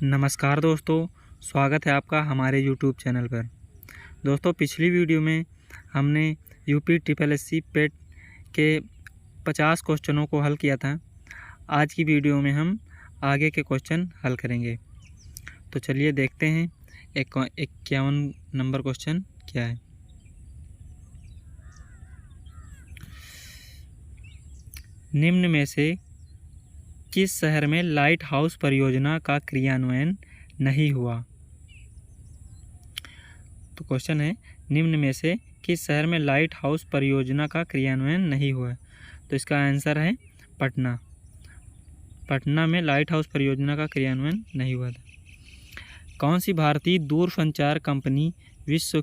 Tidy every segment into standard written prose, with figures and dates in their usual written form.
नमस्कार दोस्तों, स्वागत है आपका हमारे यूट्यूब चैनल पर। दोस्तों, पिछली वीडियो में हमने यूपी ट्रिपल एससी पेट के 50 क्वेश्चनों को हल किया था। आज की वीडियो में हम आगे के क्वेश्चन हल करेंगे। तो चलिए देखते हैं 51 नंबर क्वेश्चन क्या है। निम्न में से किस शहर में लाइट हाउस परियोजना का क्रियान्वयन नहीं हुआ? तो क्वेश्चन है, निम्न में से किस शहर में लाइट हाउस परियोजना का क्रियान्वयन नहीं हुआ? तो इसका आंसर है पटना। पटना में लाइट हाउस परियोजना का क्रियान्वयन नहीं हुआ था। कौन सी भारतीय दूरसंचार कंपनी विश्व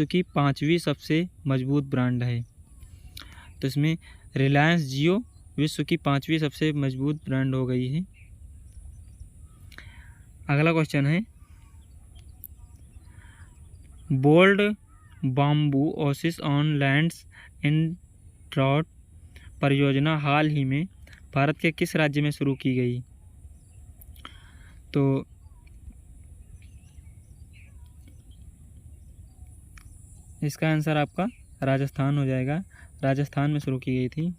की 5वीं सबसे मजबूत ब्रांड है? तो इसमें रिलायंस जियो विश्व की 5वीं सबसे मजबूत ब्रांड हो गई है। अगला क्वेश्चन है, bold bamboo oasis on lands in drought परियोजना हाल ही में भारत के किस राज्य में शुरू की गई? तो इसका आंसर आपका राजस्थान हो जाएगा। राजस्थान में शुरू की गई थी।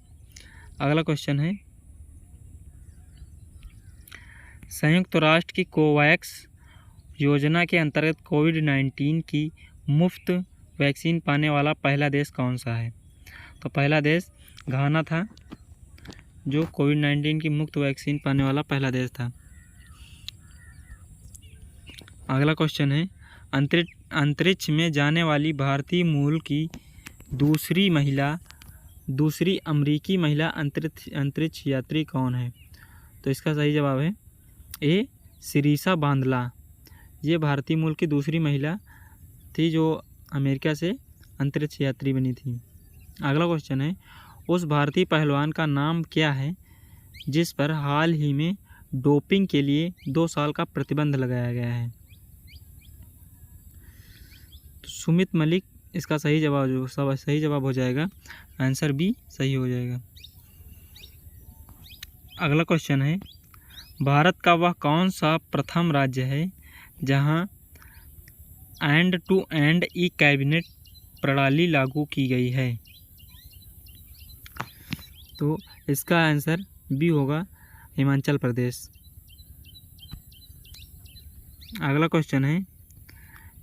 अगला क्वेश्चन है, संयुक्त राष्ट्र की कोवैक्स योजना के अंतर्गत कोविड-19 की मुफ्त वैक्सीन पाने वाला पहला देश कौन सा है? तो पहला देश घाना था, जो कोविड-19 की मुफ्त वैक्सीन पाने वाला पहला देश था। अगला क्वेश्चन है, अंतरिक्ष में जाने वाली भारतीय मूल की दूसरी अमेरिकी महिला अंतरिक्ष यात्री कौन है? तो इसका सही जवाब है ए, शिरीषा बांदला। ये भारतीय मूल की दूसरी महिला थी जो अमेरिका से अंतरिक्ष यात्री बनी थी। अगला क्वेश्चन है, उस भारतीय पहलवान का नाम क्या है जिस पर हाल ही में डोपिंग के लिए 2 साल का प्रतिबंध लगाया गया है? तो सुमित मलिक इसका सही जवाब हो जाएगा। आंसर बी सही हो जाएगा। अगला क्वेश्चन है, भारत का वह कौन सा प्रथम राज्य है जहां end to end e cabinet प्रणाली लागू की गई है? तो इसका आंसर बी होगा, हिमाचल प्रदेश। अगला क्वेश्चन है,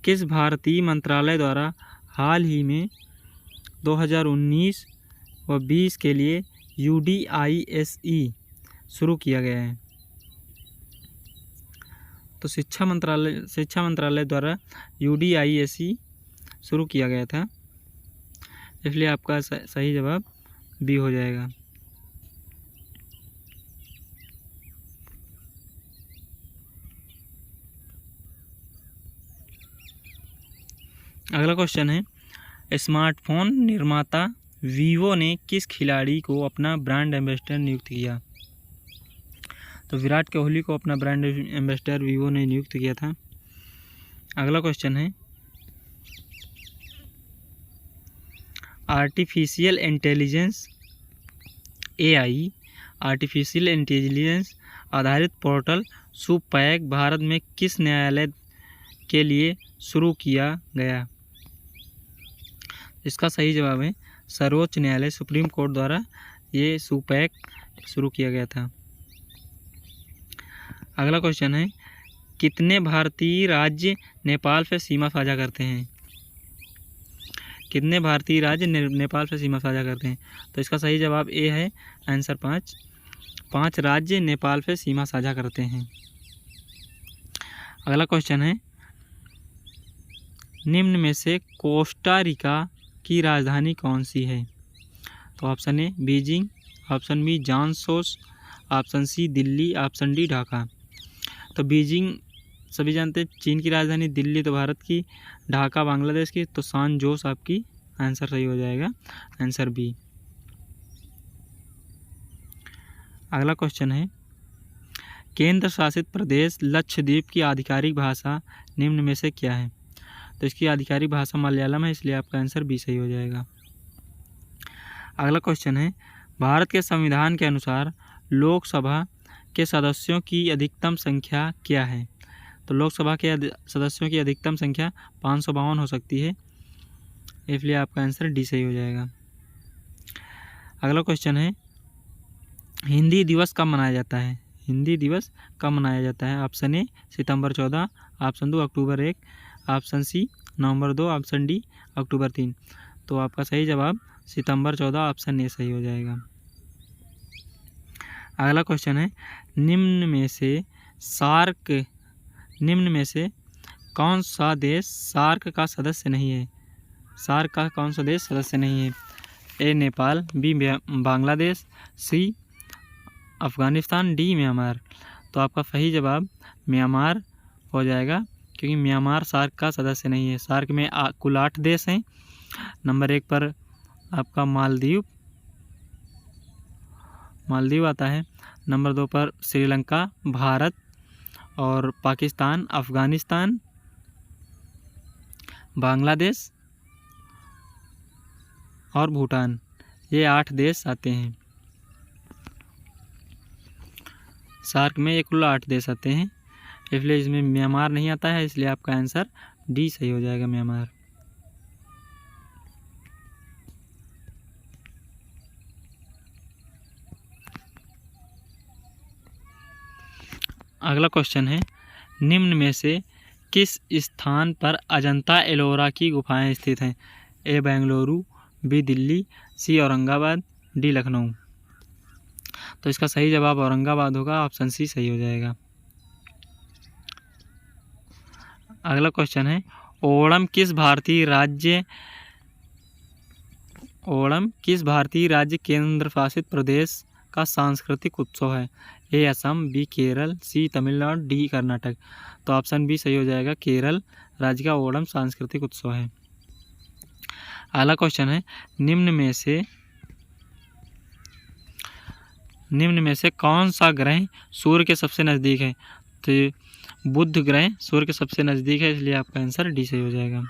किस भारतीय मंत्रालय द्वारा हाल ही में 2019 व 20 के लिए UDISE शुरू किया गया है? तो शिक्षा मंत्रालय द्वारा UDISE शुरू किया गया था, इसलिए आपका सही जवाब बी हो जाएगा। अगला क्वेश्चन है, स्मार्टफोन निर्माता वीवो ने किस खिलाड़ी को अपना ब्रांड एम्बेसडर नियुक्त किया? तो विराट कोहली को अपना ब्रांड एम्बेसडर वीवो ने नियुक्त किया था। अगला क्वेश्चन है, आर्टिफिशियल इंटेलिजेंस AI आधारित पोर्टल सुपैक भारत में किस न्यायालय के लिए शुरू किया गया? इसका सही जवाब है सर्वोच्च न्यायालय, सुप्रीम कोर्ट द्वारा ये सुपैक शुरू किया गया था। अगला क्वेश्चन है, कितने भारतीय राज्य नेपाल से सीमा साझा करते हैं? कितने भारतीय राज्य नेपाल से सीमा साझा करते हैं? तो इसका सही जवाब ए है, आंसर 5। 5 राज्य नेपाल से सीमा साझा करते हैं। अगला क्वेश्चन है, निम्न में से कोस्टा रिका की राजधानी कौन सी है? तो option A Beijing, option B जॉनसोस, option C Delhi, option D Dhaka. तो बीजिंग सभी जानते हैं चीन की राजधानी, दिल्ली तो भारत की, ढाका बांग्लादेश की। तो सान जोस आपकी आंसर सही हो जाएगा, आंसर बी। अगला क्वेश्चन है, केंद्र शासित प्रदेश लक्षद्वीप की आधिकारिक भाषा निम्न में से क्या है? तो इसकी आधिकारिक भाषा मलयालम है, इसलिए आपका आंसर बी सही हो जाएगा। अगला क्वेश्चन है, भारत के संविधान के अनुसार लोकसभा के सदस्यों की अधिकतम संख्या क्या है? तो लोकसभा के सदस्यों की अधिकतम संख्या 552 हो सकती है, इसलिए आपका आंसर डी सही हो जाएगा। अगला क्वेश्चन है, हिंदी दिवस कब मनाया जाता है? हिंदी दिवस कब मनाया जाता है? ऑप्शन ए सितंबर 14, ऑप्शन 2 अक्टूबर 1, ऑप्शन सी नवंबर 2, ऑप्शन डी अक्टूबर 3। तो आपका सही जवाब सितंबर 14, ऑप्शन ए सही हो जाएगा। अगला क्वेश्चन है, निम्न में से कौन सा देश सार्क का सदस्य नहीं है? सार्क का कौन सा देश सदस्य नहीं है? ए नेपाल, बी बांग्लादेश, सी अफ़गानिस्तान, डी म्यांमार। तो आपका सही जवाब म्यांमार हो जाएगा, क्योंकि म्यांमार सार्क का सदस्य नहीं है। सार्क में कुल 8 देश हैं। नंबर 1 पर आपका मालदीव आता है। नंबर 2 पर श्रीलंका, भारत और पाकिस्तान, अफ़गानिस्तान, बांग्लादेश और भूटान, ये 8 देश आते हैं। सार्क में ये कुल 8 देश आते हैं, इसलिए इसमें म्यांमार नहीं आता है, इसलिए आपका आंसर डी सही हो जाएगा, म्यांमार। अगला क्वेश्चन है, निम्न में से किस स्थान पर अजंता एलोरा की गुफाएं स्थित हैं? ए बेंगलुरु, बी दिल्ली, सी औरंगाबाद, डी लखनऊ। तो इसका सही जवाब औरंगाबाद होगा, ऑप्शन सी सही हो जाएगा। अगला क्वेश्चन है, ओणम किस भारतीय राज्य केंद्र शासित प्रदेश का सांस्कृतिक उत्सव है? ए असम, बी केरल, सी तमिलनाडु, डी कर्नाटक। तो ऑप्शन बी सही हो जाएगा, केरल राज्य का ओणम सांस्कृतिक उत्सव है। अगला क्वेश्चन है, निम्न में से कौन सा ग्रह सूर्य के सबसे नज़दीक है? तो बुध ग्रह सूर्य के सबसे नज़दीक है, इसलिए आपका आंसर डी सही हो जाएगा।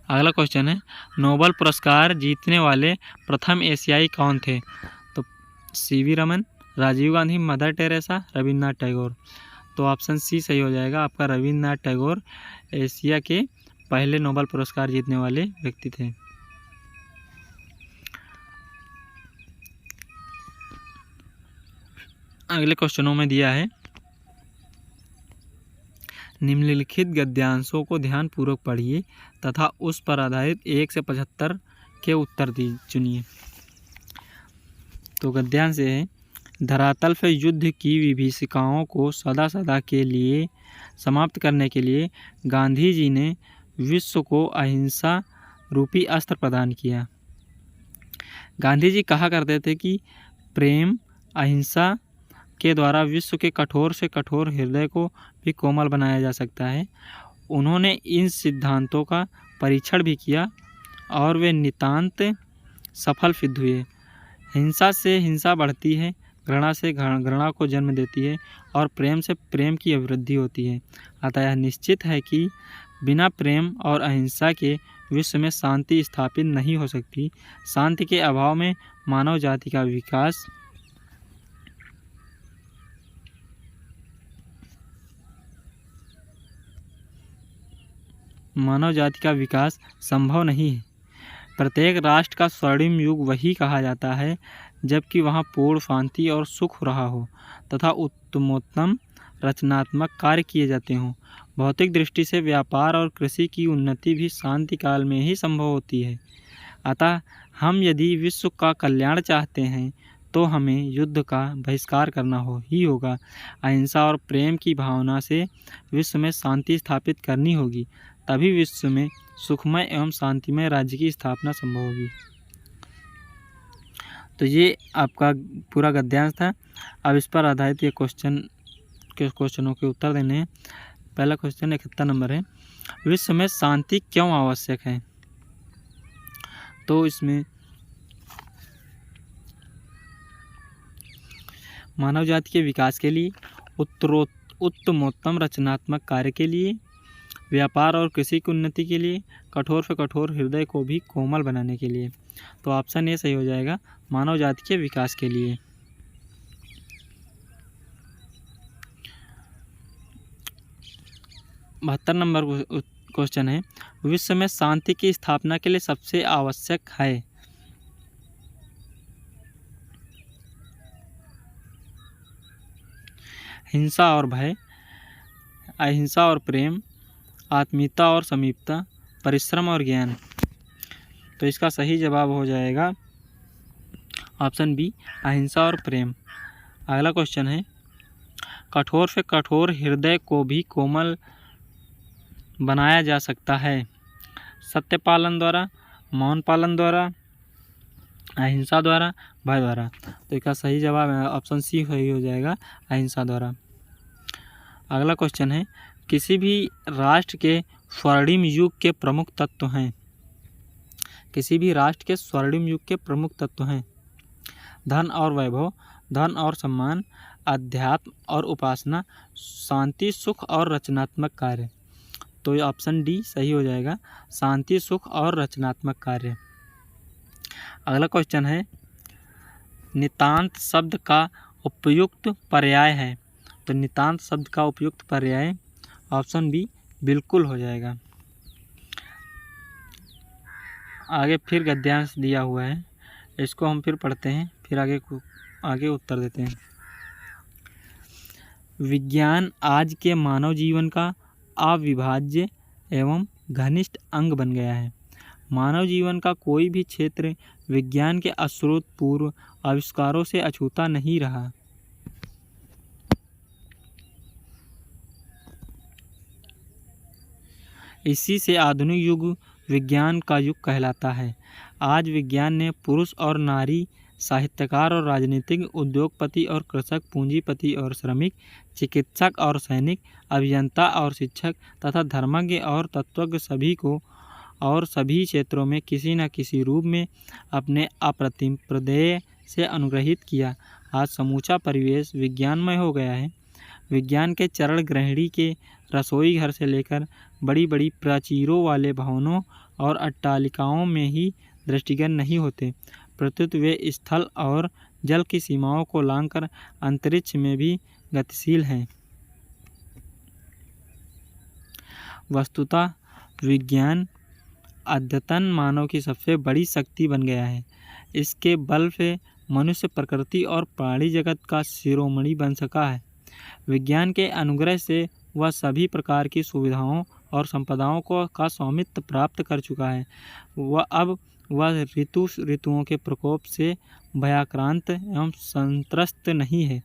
अगला क्वेश्चन है, नोबेल पुरस्कार जीतने वाले प्रथम एशियाई कौन थे? तो C V Raman, Rajiv Gandhi, Mother Teresa, Rabindranath Tagore. तो ऑप्शन सी सही हो जाएगा, आपका रविन्द्रनाथ टैगोर एशिया के पहले नोबेल पुरस्कार जीतने वाले व्यक्ति थे। अगले क्वेश्चनों में दिया है, निम्नलिखित गद्यांशों को ध्यानपूर्वक पढ़िए तथा उस पर आधारित 1 से 75 के उत्तर चुनिए। तो गद्यांश है, धरातल पर युद्ध की विभीषिकाओं को सदा के लिए समाप्त करने के लिए गांधी जी ने विश्व को अहिंसा रूपी अस्त्र प्रदान किया। गांधी जी कहा करते थे कि प्रेम अहिंसा के द्वारा विश्व के कठोर से कठोर हृदय को भी कोमल बनाया जा सकता है। उन्होंने इन सिद्धांतों का परीक्षण भी किया और वे नितांत सफल सिद्ध हुए। हिंसा से हिंसा बढ़ती है, घृणा से घृणा को जन्म देती है और प्रेम से प्रेम की अभिवृद्धि होती है। अतः यह निश्चित है कि बिना प्रेम और अहिंसा के विश्व में शांति स्थापित नहीं हो सकती। शांति के अभाव में मानव जाति का विकास संभव नहीं है। प्रत्येक राष्ट्र का स्वर्णिम युग वही कहा जाता है जबकि वहाँ पूर्ण शांति और सुख रहा हो तथा उत्तमोत्तम रचनात्मक कार्य किए जाते हों। भौतिक दृष्टि से व्यापार और कृषि की उन्नति भी शांति काल में ही संभव होती है। अतः हम यदि विश्व का कल्याण चाहते हैं तो हमें युद्ध का बहिष्कार करना होगा। अहिंसा और प्रेम की भावना से विश्व में शांति स्थापित करनी होगी, तभी विश्व में सुखमय एवं शांतिमय राज्य की स्थापना संभव होगी। तो ये आपका पूरा गद्यांश था। अब इस पर आधारित ये क्वेश्चनों के उत्तर देने हैं। पहला क्वेश्चन 71 नंबर है, विश्व में शांति क्यों आवश्यक है? तो इसमें मानव जाति के विकास के लिए, उत्तमोत्तम रचनात्मक कार्य के लिए, व्यापार और कृषि की उन्नति के लिए, कठोर से कठोर हृदय को भी कोमल बनाने के लिए। तो ऑप्शन ए सही हो जाएगा, मानव जाति के विकास के लिए। 72 नंबर क्वेश्चन है, विश्व में शांति की स्थापना के लिए सबसे आवश्यक है। हिंसा और भय, अहिंसा और प्रेम, आत्मीयता और समीपता, परिश्रम और ज्ञान। तो इसका सही जवाब हो जाएगा ऑप्शन बी, अहिंसा और प्रेम। अगला क्वेश्चन है, कठोर से कठोर हृदय को भी कोमल बनाया जा सकता है। सत्य पालन द्वारा, मौन पालन द्वारा, अहिंसा द्वारा, भय द्वारा। तो इसका सही जवाब है ऑप्शन सी सही हो जाएगा, अहिंसा द्वारा। अगला क्वेश्चन है, किसी भी राष्ट्र के स्वर्णिम युग के प्रमुख तत्व हैं। किसी भी राष्ट्र के स्वर्णिम युग के प्रमुख तत्व हैं। धन और वैभव, धन और सम्मान, अध्यात्म और उपासना, शांति, सुख और रचनात्मक कार्य। तो ये ऑप्शन डी सही हो जाएगा, शांति, सुख और रचनात्मक कार्य। अगला क्वेश्चन है, नितांत शब्द का उपयुक्त पर्याय है। तो नितांत शब्द का उपयुक्त पर्याय ऑप्शन बी बिल्कुल हो जाएगा। आगे फिर गद्यांश दिया हुआ है, इसको हम फिर पढ़ते हैं, फिर आगे उत्तर देते हैं। विज्ञान आज के मानव जीवन का अविभाज्य एवं घनिष्ठ अंग बन गया है। मानव जीवन का कोई भी क्षेत्र विज्ञान के अश्रुतपूर्व आविष्कारों से अछूता नहीं रहा। इसी से आधुनिक युग विज्ञान का युग कहलाता है। आज विज्ञान ने पुरुष और नारी, साहित्यकार और राजनीतिक, उद्योगपति और कृषक, पूंजीपति और श्रमिक, चिकित्सक और सैनिक, अभियंता और शिक्षक तथा धर्मज्ञ और तत्वज्ञ सभी को और सभी क्षेत्रों में किसी न किसी रूप में अपने अप्रतिम प्रदेय से अनुग्रहित किया। आज समूचा परिवेश विज्ञानमय हो गया है। विज्ञान के चरण गृहिणी के रसोई घर से लेकर बड़ी बड़ी प्राचीरों वाले भवनों और अट्टालिकाओं में ही दृष्टिगत नहीं होते, प्रत्युत वे स्थल और जल की सीमाओं को लांघकर अंतरिक्ष में भी गतिशील हैं। वस्तुतः विज्ञान अद्यतन मानव की सबसे बड़ी शक्ति बन गया है। इसके बल से मनुष्य प्रकृति और प्राणी जगत का शिरोमणि बन सका है। विज्ञान के अनुग्रह से वह सभी प्रकार की सुविधाओं और संपदाओं का स्वामित्व प्राप्त कर चुका है। वह ऋतुओं के प्रकोप से भयाक्रांत एवं संत्रस्त नहीं है।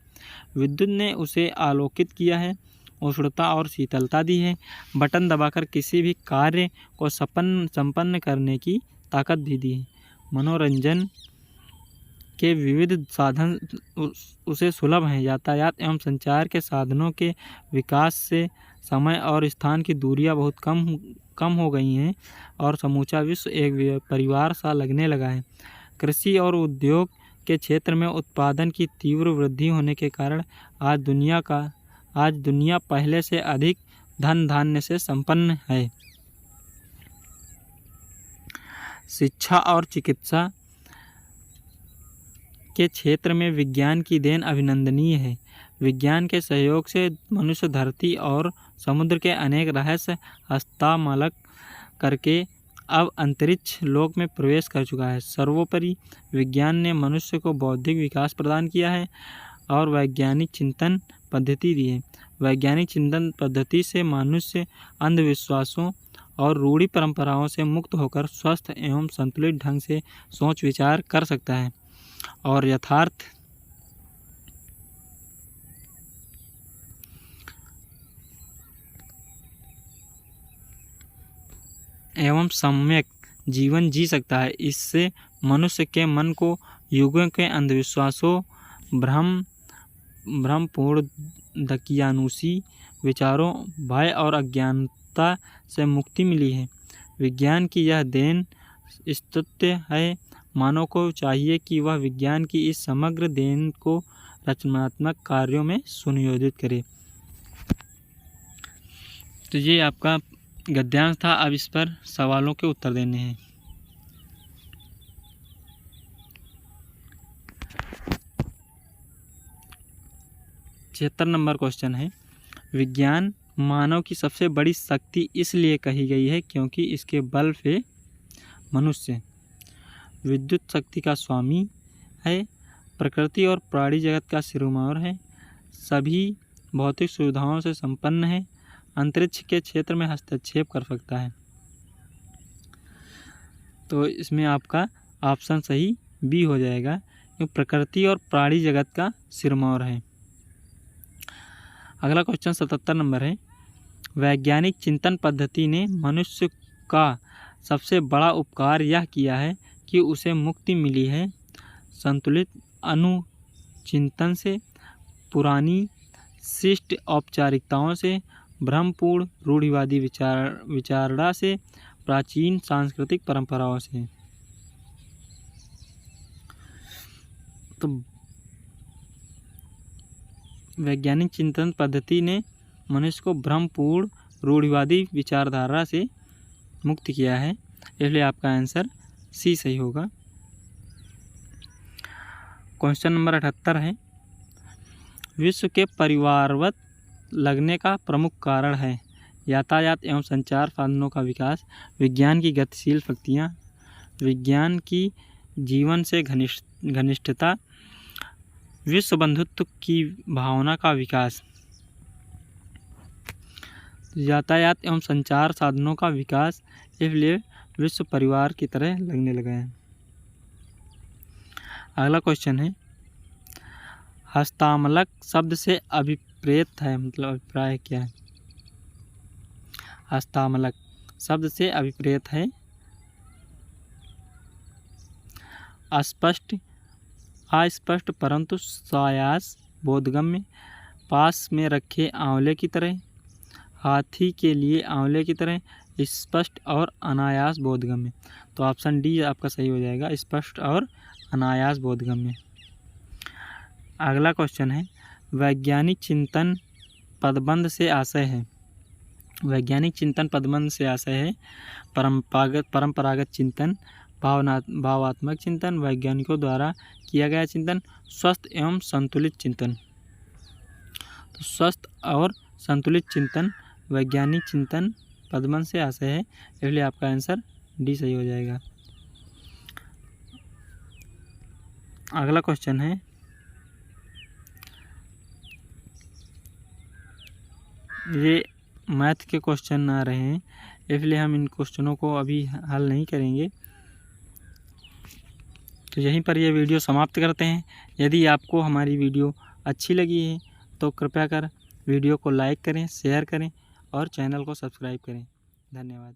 विद्युत ने उसे आलोकित किया है, उष्णता और शीतलता दी है, बटन दबाकर किसी भी कार्य को संपन्न करने की ताकत भी दी है। मनोरंजन के विविध साधन उसे सुलभ हैं। यातायात एवं संचार के साधनों के विकास से समय और स्थान की दूरियां बहुत कम हो गई हैं और समूचा विश्व एक परिवार सा लगने लगा है। कृषि और उद्योग के क्षेत्र में उत्पादन की तीव्र वृद्धि होने के कारण आज दुनिया पहले से अधिक धन धान्य से संपन्न है। शिक्षा और चिकित्सा के क्षेत्र में विज्ञान की देन अभिनंदनीय है। विज्ञान के सहयोग से मनुष्य धरती और समुद्र के अनेक रहस्य हस्तमलक करके अब अंतरिक्ष लोक में प्रवेश कर चुका है। सर्वोपरि विज्ञान ने मनुष्य को बौद्धिक विकास प्रदान किया है और वैज्ञानिक चिंतन पद्धति दी है। वैज्ञानिक चिंतन पद्धति से मनुष्य अंधविश्वासों और रूढ़ि परंपराओं से मुक्त होकर स्वस्थ एवं संतुलित ढंग से सोच विचार कर सकता है और यथार्थ एवं सम्यक जीवन जी सकता है। इससे मनुष्य के मन को युगों के अंधविश्वासों, भ्रमपूर्ण दकियानुसी विचारों, भय और अज्ञानता से मुक्ति मिली है। विज्ञान की यह देन स्तुत्य है। मानव को चाहिए कि वह विज्ञान की इस समग्र देन को रचनात्मक कार्यों में सुनियोजित करे। तो ये आपका गद्यांश था। अब इस पर सवालों के उत्तर देने हैं। छिहत्तर नंबर क्वेश्चन है, विज्ञान मानव की सबसे बड़ी शक्ति इसलिए कही गई है क्योंकि इसके बल पे मनुष्य विद्युत शक्ति का स्वामी है, प्रकृति और प्राणी जगत का सिरमौर है, सभी भौतिक सुविधाओं से संपन्न है, अंतरिक्ष के क्षेत्र में हस्तक्षेप कर सकता है। तो इसमें आपका ऑप्शन सही बी हो जाएगा, क्योंकि प्रकृति और प्राणी जगत का सिरमौर है। अगला क्वेश्चन 77 नंबर है। वैज्ञानिक चिंतन पद्धति ने मनुष्य का सबसे बड़ा उपकार यह किया है कि उसे मुक्ति मिली है संतुलित अनुचिंतन से, पुरानी शिष्ट औपचारिकताओं से, भ्रमपूर्ण रूढ़िवादी विचारधारा से, प्राचीन सांस्कृतिक परंपराओं से। तो वैज्ञानिक चिंतन पद्धति ने मनुष्य को भ्रमपूर्ण रूढ़िवादी विचारधारा से मुक्त किया है, इसलिए आपका आंसर सी सही होगा। क्वेश्चन नंबर 78 है। विश्व के परिवारवत लगने का प्रमुख कारण है यातायात एवं संचार साधनों का विकास, विज्ञान की गतिशील शक्तियाँ, विज्ञान की जीवन से घनिष्ठता, विश्व बंधुत्व की भावना का विकास। यातायात एवं संचार साधनों का विकास, इसलिए विश्व परिवार की तरह लगने लगा है। अगला क्वेश्चन है। हस्तामलक शब्द से अभिप्रेत है, मतलब अभिप्राय क्या है? हस्तामलक शब्द से अभिप्रेत है अस्पष्ट, अस्पष्ट परंतु सायास बोधगम्य, पास में रखे आंवले की तरह, हाथी के लिए आंवले की तरह, स्पष्ट और अनायास बोधगम्य। तो ऑप्शन डी आपका सही हो जाएगा, स्पष्ट और अनायास बोधगम्य। अगला क्वेश्चन है। वैज्ञानिक चिंतन पदबंध से आशय है। वैज्ञानिक चिंतन पदबंध से आशय है परंपरागत चिंतन, भावात्मक चिंतन, वैज्ञानिकों द्वारा किया गया चिंतन, स्वस्थ एवं संतुलित चिंतन। तो स्वस्थ और संतुलित चिंतन वैज्ञानिक चिंतन पदबंध से आशय है, इसलिए आपका आंसर डी सही हो जाएगा। अगला क्वेश्चन है। ये मैथ के क्वेश्चन आ रहे हैं, इसलिए हम इन क्वेश्चनों को अभी हल नहीं करेंगे। तो यहीं पर यह वीडियो समाप्त करते हैं। यदि आपको हमारी वीडियो अच्छी लगी है तो कृपया कर वीडियो को लाइक करें, शेयर करें और चैनल को सब्सक्राइब करें। धन्यवाद।